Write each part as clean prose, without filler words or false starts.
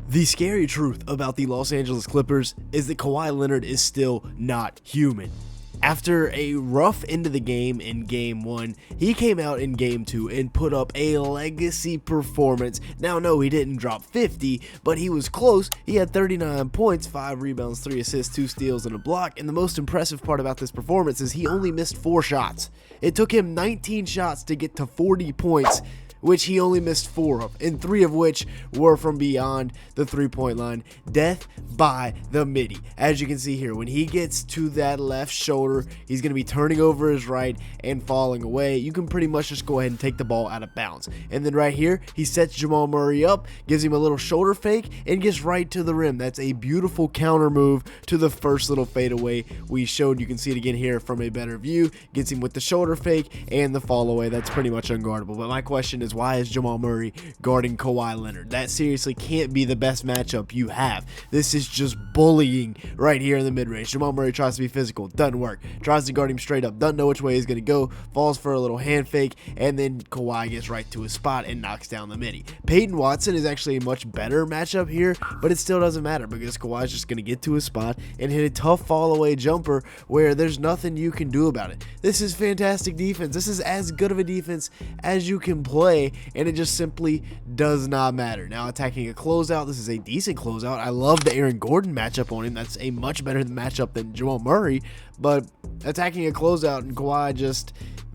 The scary truth about the Los Angeles Clippers is that Kawhi Leonard is still not human. After a rough end of the game in Game 1, he came out in Game 2 and put up a legacy performance. Now, no, he didn't drop 50, but he was close. He had 39 points, 5 rebounds, 3 assists, 2 steals, and a block. And the most impressive part about this performance is he only missed 4 shots. It took him 19 shots to get to 40 points, which he only missed 4 of, and 3 of which were from beyond the three-point line. Death by the midi. As you can see here, when he gets to that left shoulder, he's going to be turning over his right and falling away. You can pretty much just go ahead and take the ball out of bounds. And then right here, he sets Jamal Murray up, gives him a little shoulder fake, and gets right to the rim. That's a beautiful counter move to the first little fadeaway we showed. You can see it again here from a better view. Gets him with the shoulder fake and the fall away. That's pretty much unguardable. But my question is, why is Jamal Murray guarding Kawhi Leonard? That seriously can't be the best matchup you have. This is just bullying right here in the mid-range. Jamal Murray tries to be physical, doesn't work. Tries to guard him straight up, doesn't know which way he's going to go, falls for a little hand fake, and then Kawhi gets right to his spot and knocks down the midi. Peyton Watson is actually a much better matchup here, but it still doesn't matter because Kawhi's just going to get to his spot and hit a tough fall-away jumper where there's nothing you can do about it. This is fantastic defense. This is as good of a defense as you can play, and it just simply does not matter. Now, attacking a closeout, this is a decent closeout. I love the Aaron Gordon matchup on him. That's a much better matchup than Jamal Murray, but attacking a closeout and Kawhi just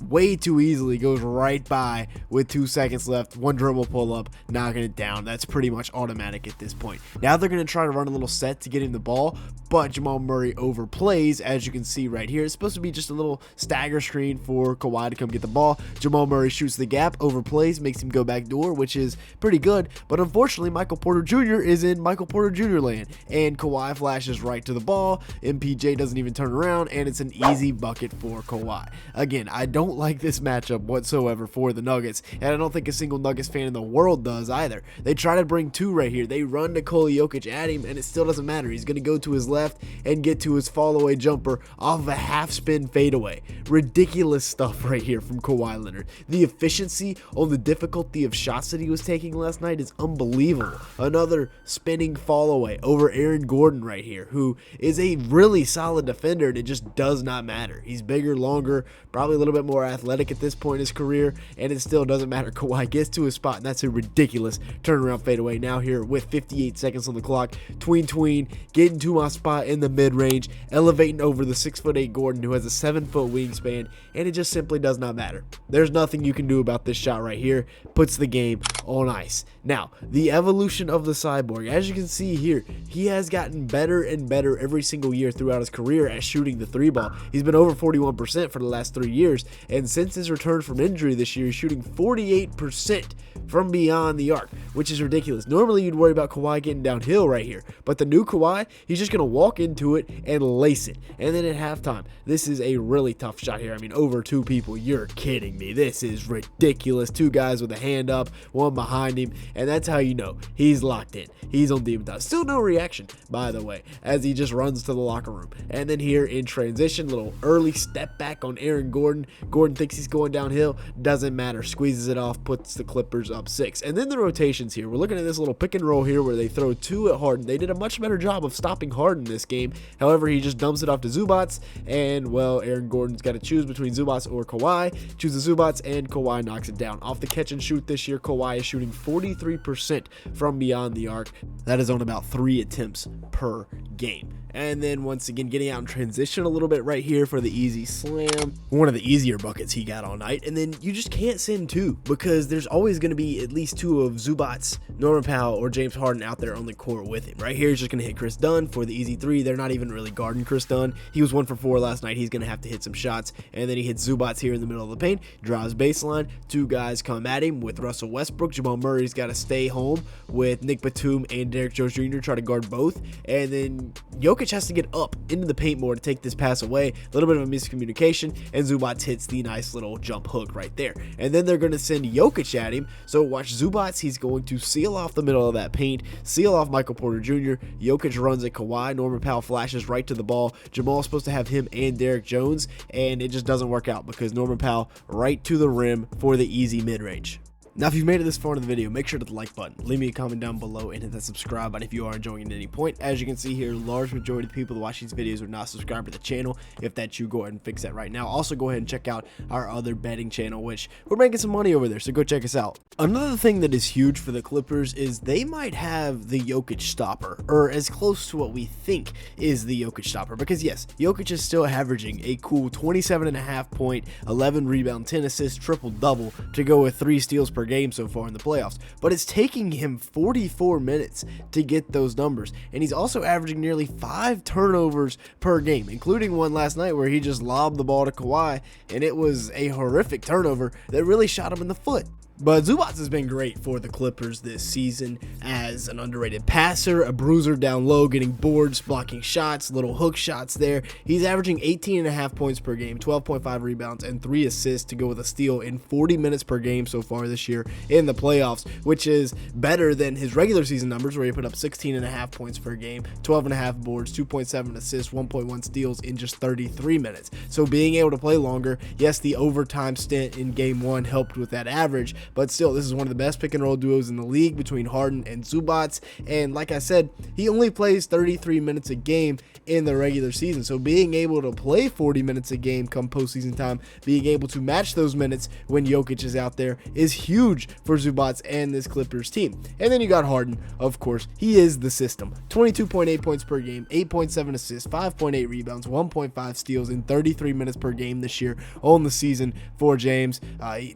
way too easily goes right by with 2 seconds left, 1 dribble pull up, knocking it down. That's pretty much automatic at this point. Now they're going to try to run a little set to get him the ball, but Jamal Murray overplays, as you can see right here. It's supposed to be just a little stagger screen for Kawhi to come get the ball. Jamal Murray shoots the gap, overplays, makes him go back door, which is pretty good, but unfortunately Michael Porter Jr. is in Michael Porter Jr. land, and Kawhi flashes right to the ball. MPJ doesn't even turn around, and it's an easy bucket for Kawhi. Again, I don't like this matchup whatsoever for the Nuggets, and I don't think a single Nuggets fan in the world does either. They try to bring 2 right here. They run Nikola Jokic at him, and it still doesn't matter. He's going to go to his left and get to his fall-away jumper off of a half-spin fadeaway. Ridiculous stuff right here from Kawhi Leonard. The efficiency on the difficulty of shots that he was taking last night is unbelievable. Another spinning fall-away over Aaron Gordon right here, who is a really solid defender, and it just does not matter. He's bigger, longer, probably a little bit more athletic at this point in his career, and it still doesn't matter. Kawhi gets to his spot, and that's a ridiculous turnaround fadeaway. Now here with 58 seconds on the clock, tween, getting to my spot in the mid-range, elevating over the 6'8" Gordon, who has a 7-foot wingspan, and it just simply does not matter. There's nothing you can do about this shot right here. Puts the game on ice. Now, the evolution of the cyborg, as you can see here, he has gotten better and better every single year throughout his career at shooting the 3-ball. He's been over 41% for the last 3 years, and since his return from injury this year, he's shooting 48% from beyond the arc, which is ridiculous. Normally, you'd worry about Kawhi getting downhill right here, but the new Kawhi, he's just going to walk into it and lace it. And then at halftime, this is a really tough shot here. I mean, over 2 people, you're kidding me. This is ridiculous. 2 guys with a hand up, 1 behind him, and that's how you know he's locked in. He's on demon time. Still no reaction, by the way, as he just runs to the locker room. And then here in transition, little early step back on Aaron Gordon. Gordon thinks he's going downhill. Doesn't matter. Squeezes it off, puts the Clippers up 6. And then the rotations here. We're looking at this little pick and roll here where they throw 2 at Harden. They did a much better job of stopping Harden this game. However, he just dumps it off to Zubac, and, well, Aaron Gordon's got to choose between Zubac or Kawhi. Chooses Zubac, and Kawhi knocks it down. Off the catch and shoot this year, Kawhi is shooting 43% from beyond the arc. That is on about 3 attempts per game. And then once again, getting out in transition a little bit right here for the easy slam. One of the easier buckets he got all night. And then you just can't send 2 because there's always going to be at least 2 of Zubac, Norman Powell, or James Harden out there on the court with him. Right here, he's just going to hit Chris Dunn for the easy 3. They're not even really guarding Chris Dunn. He was 1 for 4 last night. He's going to have to hit some shots. And then he hits Zubac here in the middle of the paint, drives baseline. 2 guys come at him with Russell Westbrook. Jamal Murray's got to stay home with Nick Batum and Derrick Jones Jr. try to guard both. And then Jokic has to get up into the paint more to take this pass away. A little bit of a miscommunication, and Zubac hits the nice little jump hook right there. And then they're going to send Jokic at him. So watch Zubac. He's going to seal off the middle of that paint, seal off Michael Porter Jr. Jokic runs at Kawhi. Norman Powell flashes right to the ball. Jamal's supposed to have him and Derrick Jones, and it just doesn't work out because Norman Powell right to the rim for the easy mid-range. Now, if you've made it this far in the video, make sure to hit the like button, leave me a comment down below, and hit that subscribe button if you are enjoying it at any point. As you can see here, large majority of the people that watch these videos are not subscribed to the channel. If that's you, go ahead and fix that right now. Also, go ahead and check out our other betting channel, which we're making some money over there, so go check us out. Another thing that is huge for the Clippers is they might have the Jokic stopper, or as close to what we think is the Jokic stopper, because yes, Jokic is still averaging a cool 27.5 point, 11 rebound, 10 assists, triple-double to go with 3 steals per game so far in the playoffs, but it's taking him 44 minutes to get those numbers, and he's also averaging nearly 5 turnovers per game, including one last night where he just lobbed the ball to Kawhi, and it was a horrific turnover that really shot him in the foot. But Zubac has been great for the Clippers this season as an underrated passer, a bruiser down low, getting boards, blocking shots, little hook shots there. He's averaging 18.5 points per game, 12.5 rebounds, and 3 assists to go with a steal in 40 minutes per game so far this year in the playoffs, which is better than his regular season numbers where he put up 16.5 points per game, 12.5 boards, 2.7 assists, 1.1 steals in just 33 minutes. So being able to play longer, yes, the overtime stint in game 1 helped with that average, but still, this is one of the best pick and roll duos in the league between Harden and Zubac. And like I said, he only plays 33 minutes a game in the regular season. So being able to play 40 minutes a game come postseason time, being able to match those minutes when Jokic is out there is huge for Zubac and this Clippers team. And then you got Harden, of course. He is the system. 22.8 points per game, 8.7 assists, 5.8 rebounds, 1.5 steals in 33 minutes per game this year on the season for James.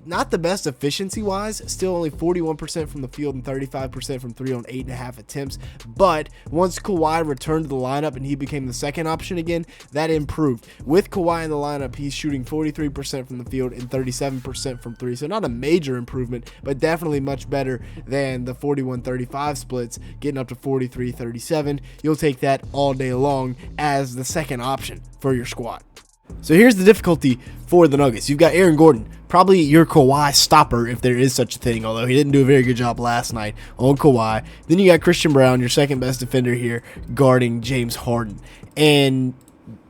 Not the best efficiency-wise, still only 41% from the field and 35% from 3 on 8.5 attempts. But once Kawhi returned to the lineup and he became the second option again, that improved. With Kawhi in the lineup, he's shooting 43% from the field and 37% from 3. So not a major improvement, but definitely much better than the 41-35 splits, getting up to 43-37. You'll take that all day long as the second option for your squad. So here's the difficulty for the Nuggets. You've got Aaron Gordon, probably your Kawhi stopper if there is such a thing, although he didn't do a very good job last night on Kawhi. Then you got Christian Brown, your second best defender here, guarding James Harden. And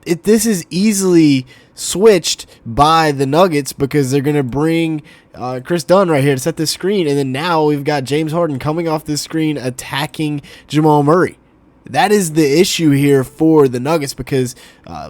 this is easily switched by the Nuggets because they're going to bring Chris Dunn right here to set this screen. And then now we've got James Harden coming off this screen attacking Jamal Murray. That is the issue here for the Nuggets because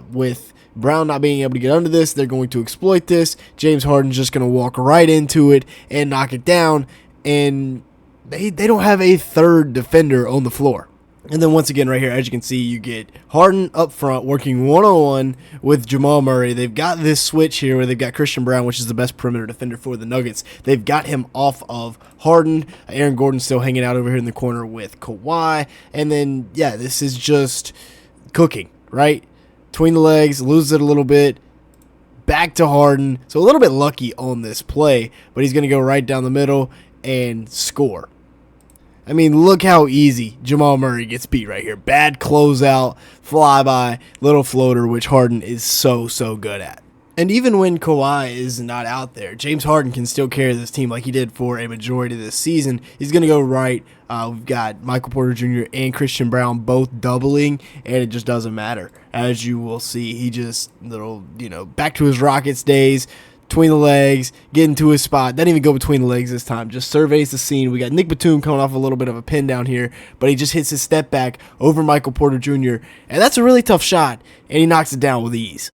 with Brown not being able to get under this, they're going to exploit this. James Harden's just going to walk right into it and knock it down, and they don't have a third defender on the floor. And then once again right here, as you can see, you get Harden up front working one-on-one with Jamal Murray. They've got this switch here where they've got Christian Brown, which is the best perimeter defender for the Nuggets. They've got him off of Harden. Aaron Gordon's still hanging out over here in the corner with Kawhi. And then, yeah, this is just cooking, right? Between the legs, loses it a little bit, back to Harden. So a little bit lucky on this play, but he's going to go right down the middle and score. I mean, look how easy Jamal Murray gets beat right here. Bad closeout, flyby, little floater, which Harden is so good at. And even when Kawhi is not out there, James Harden can still carry this team like he did for a majority of this season. He's going to go right. We've got Michael Porter Jr. and Christian Brown both doubling, and it just doesn't matter. As you will see, he just back to his Rockets days, between the legs, getting to his spot. Doesn't even go between the legs this time. Just surveys the scene. We got Nick Batum coming off a little bit of a pin down here, but he just hits his step back over Michael Porter Jr., and that's a really tough shot, and he knocks it down with ease.